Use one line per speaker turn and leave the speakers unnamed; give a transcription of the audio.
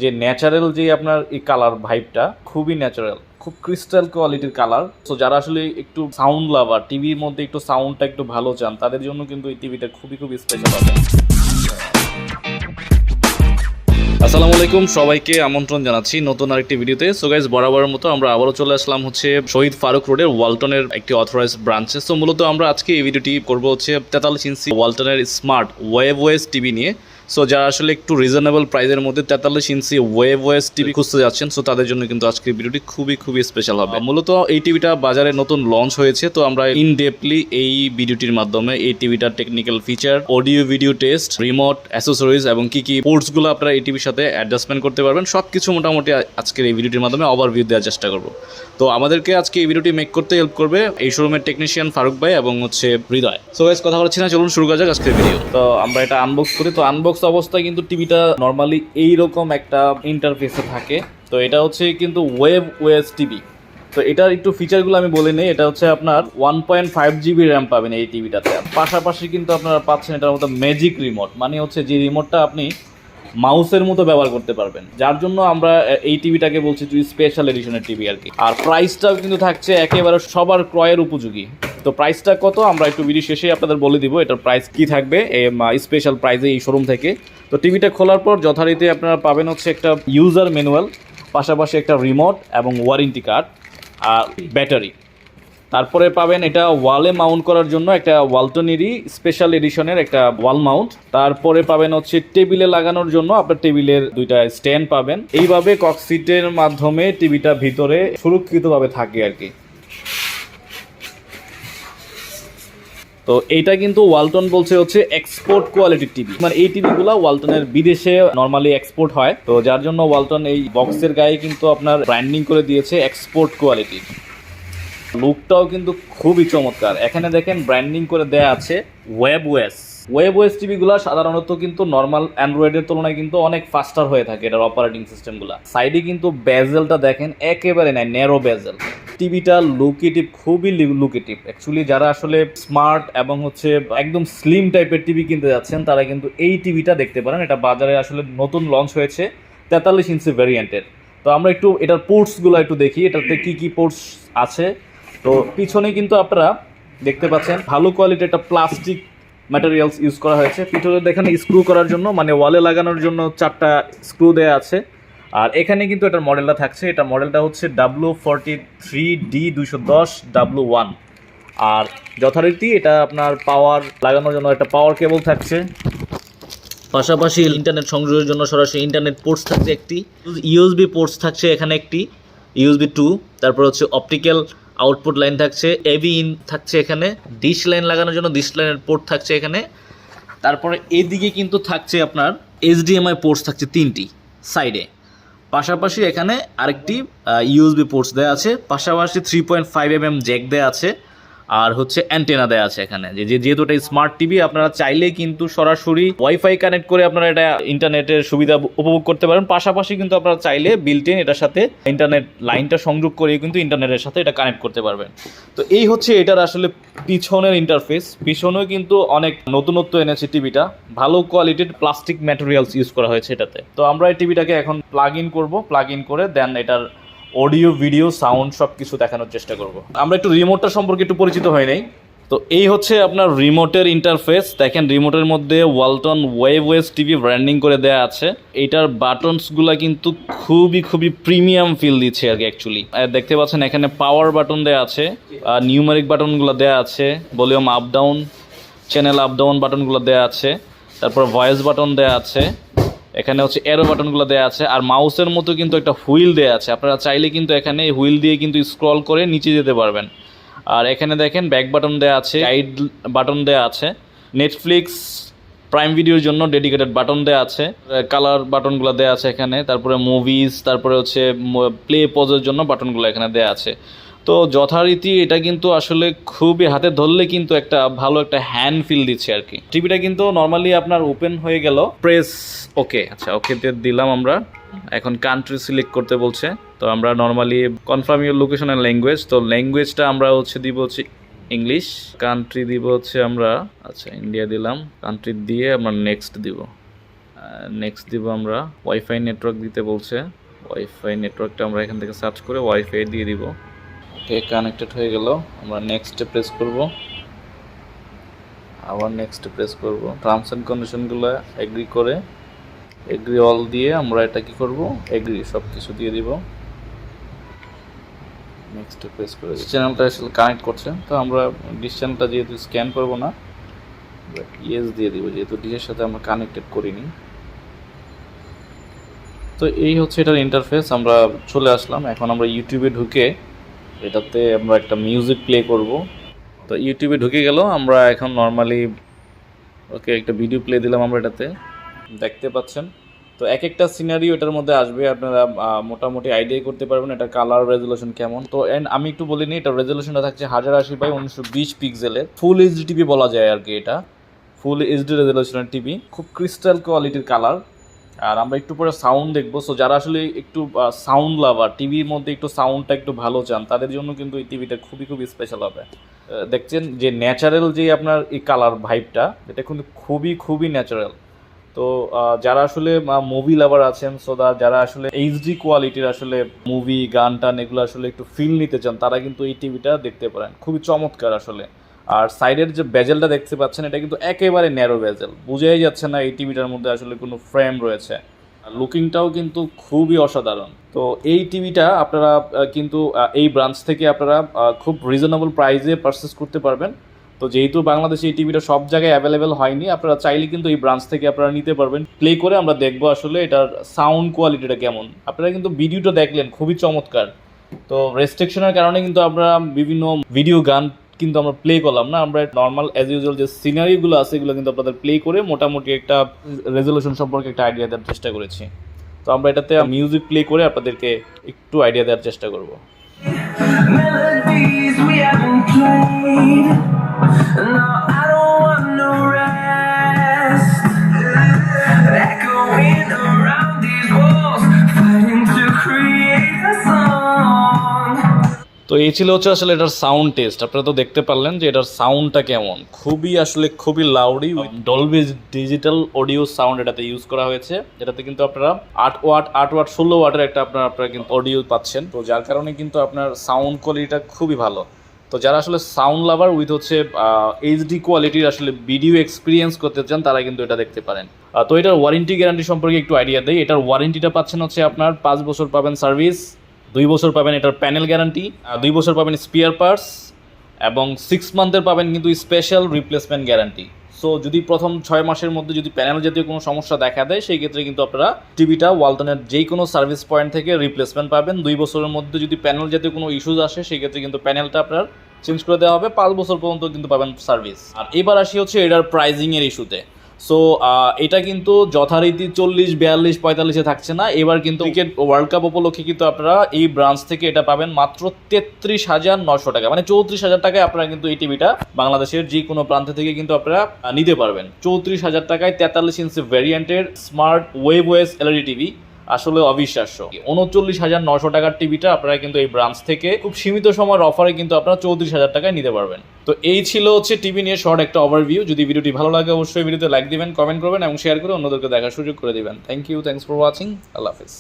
যে ন্যাচারাল যে আপনার এই কালার ভাইবটা খুবই ন্যাচারাল, খুব ক্রিস্টাল কোয়ালিটির কালার। তো যারা আসলে একটু সাউন্ড লাভার, টিভির মধ্যে একটু সাউন্ডটা একটু ভালো চান, তাদের জন্য কিন্তু এই টিভিটা খুবই স্পেশাল হবে। আসসালামু আলাইকুম, সবাইকে আমন্ত্রণ জানাচ্ছি নতুন আরেকটি ভিডিওতে। সো গাইস, বরাবরের মতো আমরা আবারও চলে আসলাম হচ্ছে শহীদ ফারুক রোডের ওয়ালটনের একটি অথরাইজড ব্রাঞ্চে। সো মূলত আমরা আজকে এই ভিডিওটি করবো হচ্ছে 43 ইঞ্চি ওয়ালটনের স্মার্ট WebOS টিভি নিয়ে। সো যারা আসলে একটু রিজনেবল প্রাইসের মধ্যে 43 ইঞ্চি WebOS টিভি খুঁজতে যাচ্ছেন, সো তাদের জন্য কিন্তু আজকের ভিডিওটি খুবই স্পেশাল হবে। মূলত এই টিভিটা বাজারে নতুন লঞ্চ হয়েছে, তো আমরা ইন ডেপলি এই ভিডিওটির মাধ্যমে এই টিভিটার technical feature, audio video test, remote, accessories এবং কি পোর্টসগুলো আপনারা এই টিভির সাথে অ্যাডজাস্টমেন্ট করতে পারবেন, সবকিছু মোটামুটি আজকের এই ভিডিওটির মাধ্যমে ওভারভিউ দেওয়ার চেষ্টা করব। তো আমাদেরকে আজকে এই ভিডিওটি মেক করতে হেল্প করবে এই শোরুমের টেকনিশিয়ান ফারুক ভাই এবং হচ্ছে হৃদয়। সো গাইস, কথা বলছি না, চলুন শুরু করা যাক আজকের ভিডিও। তো আমরা এটা আনবক্স করি। তো আনবক্স অবস্থায় কিন্তু টিভিটা নর্মালি এইরকম একটা ইন্টারফেসে থাকে। তো এটা হচ্ছে কিন্তু WebOS টিভি। তো এটার একটু ফিচারগুলো আমি বলে নিই। এটা হচ্ছে আপনার 1.5 GB র্যাম পাবেন এই টিভিটাতে। পাশাপাশি কিন্তু আপনারা পাচ্ছেন এটার মতো ম্যাজিক রিমোট, মানে হচ্ছে যে রিমোটটা আপনি মাউসের মতো ব্যবহার করতে পারবেন, যার জন্য আমরা এই টিভিটাকে বলছি স্পেশাল এডিশনের টিভি আর কি। আর প্রাইসটাও কিন্তু থাকছে একেবারে সবার ক্রয়ের উপযোগী। তো প্রাইসটা কত আমরা একটু ভিডিও শেষে আপনাদের বলে দিব, এটার প্রাইস কি থাকবে স্পেশাল প্রাইসে এই শোরুম থেকে। তো টিভিটা খোলার পর যথারীতি আপনারা পাবেন হচ্ছে একটা ইউজার ম্যানুয়াল, পাশাপাশি একটা রিমোট এবং ওয়ারেন্টি কার্ড আর ব্যাটারি। তারপরে পাবেন এটা ওয়ালে মাউন্ট করার জন্য একটা ওয়ালটনেরই স্পেশাল এডিশনের একটা ওয়াল মাউন্ট। তারপরে পাবেন হচ্ছে টেবিলে লাগানোর জন্য আপনার টেবিলের দুইটা স্ট্যান্ড পাবেন। এইভাবে ককসিটের মাধ্যমে টিভিটা ভিতরে সুরক্ষিতভাবে থাকে আর কি। তো এইটা কিন্তু ওয়ালটন বলছে হচ্ছে এক্সপোর্ট কোয়ালিটির টিভি, মানে এই টিভিগুলো ওয়ালটনের বিদেশে নরমালি এক্সপোর্ট হয়। তো যার জন্য ওয়ালটন এই বক্সের গায়ে কিন্তু আপনার ব্র্যান্ডিং করে দিয়েছে এক্সপোর্ট কোয়ালিটি। লুকটাও কিন্তু খুবই চমৎকার। এখানে দেখেন ব্র্যান্ডিং করে দেয়া আছে WebOS টিভিগুলো সাধারণত কিন্তু নর্মাল অ্যান্ড্রয়েডের তুলনায় কিন্তু অনেক ফাস্টার হয়ে থাকে এটার অপারেটিং সিস্টেমগুলো। সাইডে কিন্তু বেজেলটা দেখেন একেবারে নাই, ন্যারো বেজেল। টিভিটা লুকেটিভ, খুবই লুকেটিভ। অ্যাকচুয়ালি যারা আসলে স্মার্ট এবং হচ্ছে একদম স্লিম টাইপের টিভি কিনতে যাচ্ছেন, তারা কিন্তু এই টিভিটা দেখতে পারেন। এটা বাজারে আসলে নতুন লঞ্চ হয়েছে 43 ইঞ্চি ভ্যারিয়েন্টের। তো আমরা একটু এটার পোর্টসগুলো একটু দেখি, এটাতে কি পোর্টস আছে। তো পিছনে কিন্তু আপনারা দেখতে পাচ্ছেন ভালো কোয়ালিটির একটা প্লাস্টিক ম্যাটেরিয়ালস ইউজ করা হয়েছে। পিছনে দেখেন স্ক্রু করার জন্য, মানে ওয়ালে লাগানোর জন্য 4টা স্ক্রু দেওয়া আছে। আর এখানে কিন্তু এটার মডেলটা থাকছে, এটা মডেলটা হচ্ছে W43D210W1। আর যথারীতি এটা আপনার পাওয়ার লাগানোর জন্য একটা পাওয়ার কেবল থাকছে। পাশাপাশি ইন্টারনেট সংযোগের জন্য সরাসরি ইন্টারনেট পোর্টস থাকছে একটি, ইউএসবি পোর্টস থাকছে এখানে একটি, USB 2। তারপর হচ্ছে অপটিক্যাল আউটপুট লাইন থাকছে, AV ইন থাকছে এখানে, ডিশ লাইন লাগানোর জন্য ডিশ লাইনের পোর্ট থাকছে এখানে। তারপরে এদিকে কিন্তু থাকছে আপনার HDMI পোর্টস থাকছে 3টি সাইডে। পাশাপাশি এখানে আরেকটি USB পোর্টস দেওয়া আছে, পাশাপাশি 3.5mm জ্যাক দেওয়া আছে, আর হচ্ছে অ্যান্টেনা দেওয়া আছে এখানে। যেহেতু এটা স্মার্ট টিভি, আপনারা চাইলে কিন্তু সরাসরি ওয়াইফাই কানেক্ট করে আপনারা এটা ইন্টারনেটের সুবিধা উপভোগ করতে পারেন। পাশাপাশি কিন্তু আপনারা চাইলে বিল্ট-ইন এটার সাথে ইন্টারনেট লাইনটা সংযোগ করে কিন্তু ইন্টারনেটের সাথে এটা কানেক্ট করতে পারবেন। তো এই হচ্ছে এটার আসলে পিছনের ইন্টারফেস। পিছনেও কিন্তু অনেক নতুনত্ব এনেছে টিভিটা, ভালো কোয়ালিটির প্লাস্টিক ম্যাটেরিয়ালস ইউজ করা হয়েছে এটাতে। তো আমরা এই টিভিটাকে এখন প্লাগ ইন করবো, প্লাগ ইন করে দেন এটার অডিও, ভিডিও, সাউন্ড সব কিছু দেখানোর চেষ্টা করব। আমরা একটু রিমোটটা সম্পর্কে একটু পরিচিত হয়ে নেই। তো এই হচ্ছে আপনার রিমোটের ইন্টারফেস। দেখেন রিমোটের মধ্যে ওয়ালটন WebOS টিভি ব্র্যান্ডিং করে দেওয়া আছে। এইটার বাটনসগুলো কিন্তু খুবই প্রিমিয়াম ফিল দিচ্ছে আর কি। অ্যাকচুয়ালি দেখতে পাচ্ছেন এখানে পাওয়ার বাটন দেওয়া আছে, নিউমেরিক বাটনগুলো দেওয়া আছে, volume up down, channel up down বাটনগুলো দেওয়া আছে, তারপর ভয়েস বাটন দেওয়া আছে, এখানে হচ্ছে এরো বাটনগুলো দেওয়া আছে। আর মাউসের মতো কিন্তু একটা হুইল দেওয়া আছে, আপনারা চাইলে কিন্তু এখানে হুইল দিয়ে কিন্তু স্ক্রল করে নিচে যেতে পারবেন। আর এখানে দেখেন ব্যাক বাটন দেওয়া আছে, গাইড বাটন দেওয়া আছে, নেটফ্লিক্স প্রাইম ভিডিওর জন্য ডেডিকেটেড বাটন দেওয়া আছে, কালার বাটনগুলো দেওয়া আছে এখানে, তারপরে মুভিজ, তারপরে হচ্ছে প্লে পজের জন্য বাটনগুলো এখানে দেওয়া আছে। তো যথারীতি এটা কিন্তু আসলে খুবই হাতে ধরলে কিন্তু একটা ভালো একটা হ্যান্ড ফিল দিচ্ছে আর কি। টিভিটা কিন্তু নর্মালি আপনার ওপেন হয়ে গেল, প্রেস ওকে, আচ্ছা ওকেতে দিলাম আমরা। এখন কান্ট্রি সিলেক্ট করতে বলছে, তো আমরা normally confirm your location and language. তো ল্যাঙ্গুয়েজটা আমরা হচ্ছে দিব হচ্ছে ইংলিশ, কান্ট্রি দিব হচ্ছে আমরা আচ্ছা ইন্ডিয়া দিলাম, কান্ট্রি দিয়ে আমরা নেক্সট দিব। নেক্সট দিব আমরা ওয়াইফাই নেটওয়ার্ক দিতে বলছে। ওয়াইফাই নেটওয়ার্কটা আমরা এখান থেকে সার্চ করে ওয়াইফাই দিয়ে দিব। ওকে, কানেক্টেড হয়ে গেল। আমরা নেক্সটে প্রেস করব, আবার নেক্সটে প্রেস করব। টার্মস অ্যান্ড কন্ডিশনগুলো এগ্রি করে এগ্রি অল দিয়ে আমরা এটা কি করব, এগ্রি সব কিছু দিয়ে দিব। নেক্সটে প্রেস করে চ্যানেলটা আসলে কানেক্ট করছে, তো আমরা ডিশ চ্যানেলটা যেহেতু স্ক্যান করব না, ইয়েস দিয়ে দিব, যেহেতু ডিশের সাথে আমরা কানেক্টেড করিনি। তো এই হচ্ছে এটার ইন্টারফেস। আমরা চলে আসলাম, এখন আমরা ইউটিউবে ঢুকে এটাতে আমরা একটা মিউজিক প্লে করব। তো ইউটিউবে ঢুকে গেল, আমরা এখন নর্মালি ওকে একটা ভিডিও প্লে দিলাম আমরা এটাতে, দেখতে পাচ্ছেন। তো এক একটা সিনারিও এটার মধ্যে আসবে, আপনারা মোটামুটি আইডিয়া করতে পারবেন এটা কালার রেজুলেশন কেমন। তো এন্ড আমি একটু বলে নিই, এটার রেজুলেশনটা থাকছে 1080x1920 পিক্সেলের, ফুল এইচডি টিভি বলা যায় আর কি। এটা ফুল এইচডি রেজুলেশনের টিভি, খুব ক্রিস্টাল কোয়ালিটির কালার। আর আমরা একটু পরে সাউন্ড দেখবো। সো যারা আসলে একটু সাউন্ড লাভার, টিভির মধ্যে একটু সাউন্ডটা একটু ভালো চান, তাদের জন্য কিন্তু এই টিভিটা খুবই খুবই স্পেশাল হবে। দেখছেন যে ন্যাচারাল যে আপনার এই কালার ভাইবটা, এটা কিন্তু খুবই খুবই ন্যাচারাল। তো যারা আসলে মুভি লাভার আছেন, সো যারা আসলে এইচডি কোয়ালিটির আসলে মুভি গান টান এগুলো আসলে একটু ফিল নিতে চান, তারা কিন্তু এই টিভিটা দেখতে পারেন, খুবই চমৎকার আসলে। আর সাইডের যে বেজেলটা দেখতে পাচ্ছেন, এটা কিন্তু একেবারে ন্যারো বেজেল, বোঝাই যাচ্ছে না এই টিভিটার মধ্যে আসলে কোনো ফ্রেম রয়েছে। লুকিংটাও কিন্তু খুবই অসাধারণ। তো এই টিভিটা আপনারা কিন্তু এই ব্রাঞ্চ থেকে আপনারা খুব রিজনেবল প্রাইসে পারচেস করতে পারবেন। তো যেহেতু বাংলাদেশে এই টিভিটা সব জায়গায় অ্যাভেলেবেল হয়নি, আপনারা চাইলে কিন্তু এই ব্রাঞ্চ থেকে আপনারা নিতে পারবেন। প্লে করে আমরা দেখবো আসলে এটার সাউন্ড কোয়ালিটিটা কেমন। আপনারা কিন্তু ভিডিওটা দেখলেন, খুবই চমৎকার। তো রেস্ট্রিকশনের কারণে কিন্তু আমরা বিভিন্ন ভিডিও গান কিন্তু আমরা প্লে করলাম না, আমরা নর্মাল অ্যাজ ইউজুয়াল যে সিনারিগুলো আছে এগুলো কিন্তু আপনাদের প্লে করে মোটামুটি একটা রেজলিউশন সম্পর্কে একটা আইডিয়া দেওয়ার চেষ্টা করেছি। তো আমরা এটাতে মিউজিক প্লে করে আপনাদেরকে একটু আইডিয়া দেওয়ার চেষ্টা করব। তো এই ছিল হচ্ছে আসলে এটার সাউন্ড টেস্ট। আপনারা তো দেখতে পারলেন যে এটার সাউন্ডটা কেমন, খুবই আসলে খুবই লাউডি, ডলবি ডিজিটাল অডিও সাউন্ড এটাতে ইউজ করা হয়েছে। এটাতে কিন্তু আপনারা 8 ওয়াট 16 ওয়াটের একটা আপনারা কিন্তু অডিও পাচ্ছেন। তো যার কারণে কিন্তু আপনার সাউন্ড কোয়ালিটিটা খুবই ভালো। তো যারা আসলে সাউন্ড লাভার উইথ হচ্ছে এইচডি কোয়ালিটির আসলে ভিডিও এক্সপিরিয়েন্স করতে চান, তারা কিন্তু এটা দেখতে পারেন। তো এটার ওয়ারেন্টি গ্যারান্টি সম্পর্কে একটু আইডিয়া দেয়। এটার ওয়ারেন্টিটা পাচ্ছেন হচ্ছে আপনার 5 বছর পাবেন সার্ভিস, 2 বছর পাবেন এটার প্যানেল গ্যারান্টি, 2 বছর পাবেন স্পেয়ার পার্টস, এবং 6 মান্থের পাবেন কিন্তু স্পেশাল রিপ্লেসমেন্ট গ্যারান্টি। সো যদি প্রথম 6 মাসের মধ্যে যদি প্যানেল জাতীয় কোনো সমস্যা দেখা দেয়, সেই ক্ষেত্রে কিন্তু আপনারা টিভিটা ওয়ালটনের যেই কোনো সার্ভিস পয়েন্ট থেকে রিপ্লেসমেন্ট পাবেন। 2 বছরের মধ্যে যদি প্যানেল জাতীয় কোনো ইস্যুজ আসে, সেই ক্ষেত্রে কিন্তু প্যানেলটা আপনার চেঞ্জ করে দেওয়া হবে। 5 বছর পর্যন্ত কিন্তু পাবেন সার্ভিস। আর এবার আসি হচ্ছে এটার প্রাইজিংয়ের ইস্যুতে। সো এটা কিন্তু যথারীতি 40, 42, 45-এ থাকছে না। এবার কিন্তু ক্রিকেট ওয়ার্ল্ড কাপ উপলক্ষে কিন্তু আপনারা এই ব্রাঞ্চ থেকে এটা পাবেন মাত্র 33,900 টাকা, মানে 34,000 টাকায় আপনারা কিন্তু এই টিভিটা বাংলাদেশের যে কোনো প্রান্ত থেকে কিন্তু আপনারা নিতে পারবেন। 34,000 টাকায় 43 ইঞ্চি ভ্যারিয়েন্টের স্মার্ট WebOS এলইডি টিভি, আসলে অবিশ্বাস্য। 39,900 টাকার টিভিটা আপনারা কিন্তু এই ব্রাঞ্চ থেকে খুব সীমিত সময়ের অফারে কিন্তু আপনারা 34,000 টাকায় নিতে পারবেন। তো এই ছিল হচ্ছে টিভি নিয়ে শর্ট একটা ওভারভিউ। যদি ভিডিওটি ভালো লাগে অবশ্যই ভিডিওতে লাইক দিবেন, কমেন্ট করবেন এবং শেয়ার করে অন্যদেরকে দেখার সুযোগ করে দিবেন। Thanks for watching. আল্লাহ হাফেজ।